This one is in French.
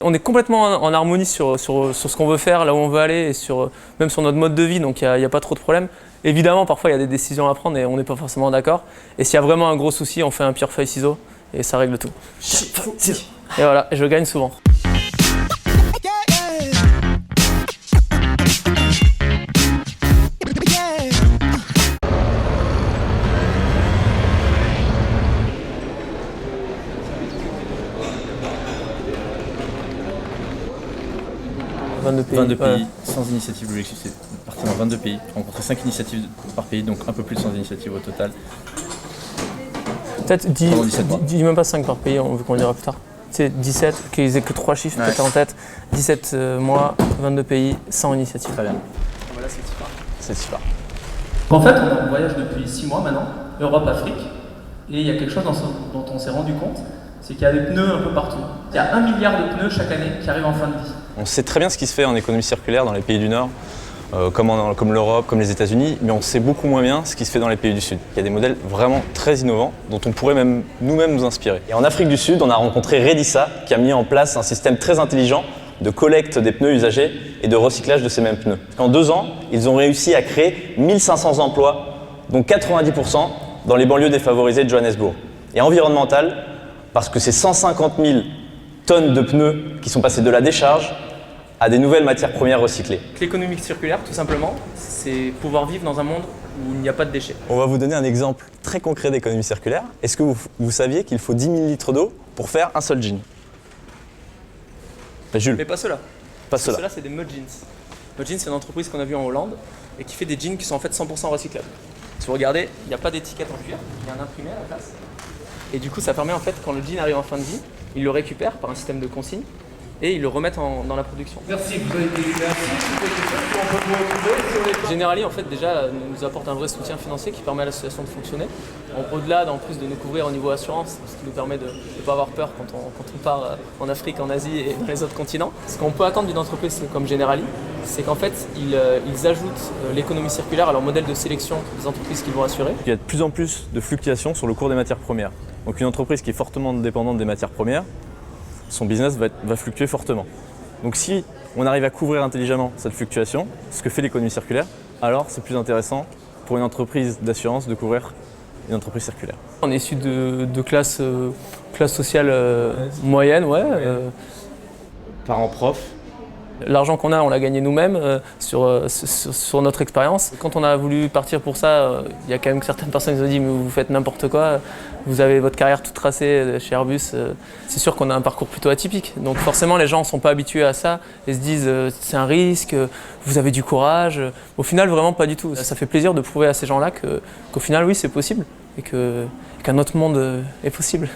On est complètement en harmonie sur ce qu'on veut faire, là où on veut aller, et même sur notre mode de vie, donc il n'y a pas trop de problème. Évidemment, parfois il y a des décisions à prendre et on n'est pas forcément d'accord. Et s'il y a vraiment un gros souci, on fait un pierre feuille ciseaux et ça règle tout. Et voilà, je gagne souvent. « 22 pays, sans initiative. L'objectif c'est de partir dans 22 pays, rencontrer 5 initiatives par pays, donc un peu plus de 100 initiatives au total. Peut-être dis même pas 5 par pays, vu qu'on le dira plus tard. C'est 17, qu'ils aient que 3 chiffres peut-être en tête. 17 mois, 22 pays, 100 initiatives. Très bien. Voilà, c'est super. C'est super. En fait, on voyage depuis 6 mois maintenant, Europe-Afrique, et il y a quelque chose dont on s'est rendu compte, c'est qu'il y a des pneus un peu partout. Il y a 1 milliard de pneus chaque année qui arrivent en fin de vie. On sait très bien ce qui se fait en économie circulaire dans les pays du Nord, comme l'Europe, comme les États-Unis, mais on sait beaucoup moins bien ce qui se fait dans les pays du Sud. Il y a des modèles vraiment très innovants dont on pourrait même nous-mêmes nous inspirer. Et en Afrique du Sud, on a rencontré Redissa qui a mis en place un système très intelligent de collecte des pneus usagés et de recyclage de ces mêmes pneus. En 2 ans, ils ont réussi à créer 1500 emplois, dont 90% dans les banlieues défavorisées de Johannesburg. Et environnemental, parce que c'est 150 000 tonnes de pneus qui sont passées de la décharge à des nouvelles matières premières recyclées. L'économie circulaire, tout simplement, c'est pouvoir vivre dans un monde où il n'y a pas de déchets. On va vous donner un exemple très concret d'économie circulaire. Est-ce que vous saviez qu'il faut 10 000 litres d'eau pour faire un seul jean? Jules. Mais pas ceux-là. Pas ceux-là. Ceux-là, c'est des Mud Jeans. Mud Jeans, c'est une entreprise qu'on a vue en Hollande et qui fait des jeans qui sont en fait 100% recyclables. Si vous regardez, il n'y a pas d'étiquette en cuir, il y a un imprimé à la place. Et du coup, ça permet en fait, quand le jean arrive en fin de vie, ils le récupèrent par un système de consigne et ils le remettent dans la production. Merci, vous avez été Generali, en fait, déjà, nous apporte un vrai soutien financier qui permet à l'association de fonctionner. Au-delà, en plus de nous couvrir au niveau assurance, ce qui nous permet de ne pas avoir peur quand on part en Afrique, en Asie et dans les autres continents. Ce qu'on peut attendre d'une entreprise comme Generali, c'est qu'en fait, ils ajoutent l'économie circulaire à leur modèle de sélection des entreprises qu'ils vont assurer. Il y a de plus en plus de fluctuations sur le cours des matières premières. Donc une entreprise qui est fortement dépendante des matières premières, son business va fluctuer fortement. Donc si on arrive à couvrir intelligemment cette fluctuation, ce que fait l'économie circulaire, alors c'est plus intéressant pour une entreprise d'assurance de couvrir une entreprise circulaire. On est issu de classe sociale moyenne, ouais. Parents profs. L'argent qu'on a, on l'a gagné nous-mêmes sur notre expérience. Quand on a voulu partir pour ça, il y a quand même certaines personnes qui nous ont dit « mais vous faites n'importe quoi, vous avez votre carrière toute tracée chez Airbus ». C'est sûr qu'on a un parcours plutôt atypique. Donc forcément, les gens ne sont pas habitués à ça et se disent « c'est un risque, vous avez du courage ». Au final, vraiment pas du tout. Ça fait plaisir de prouver à ces gens-là qu'au final, oui, c'est possible et qu'un autre monde est possible.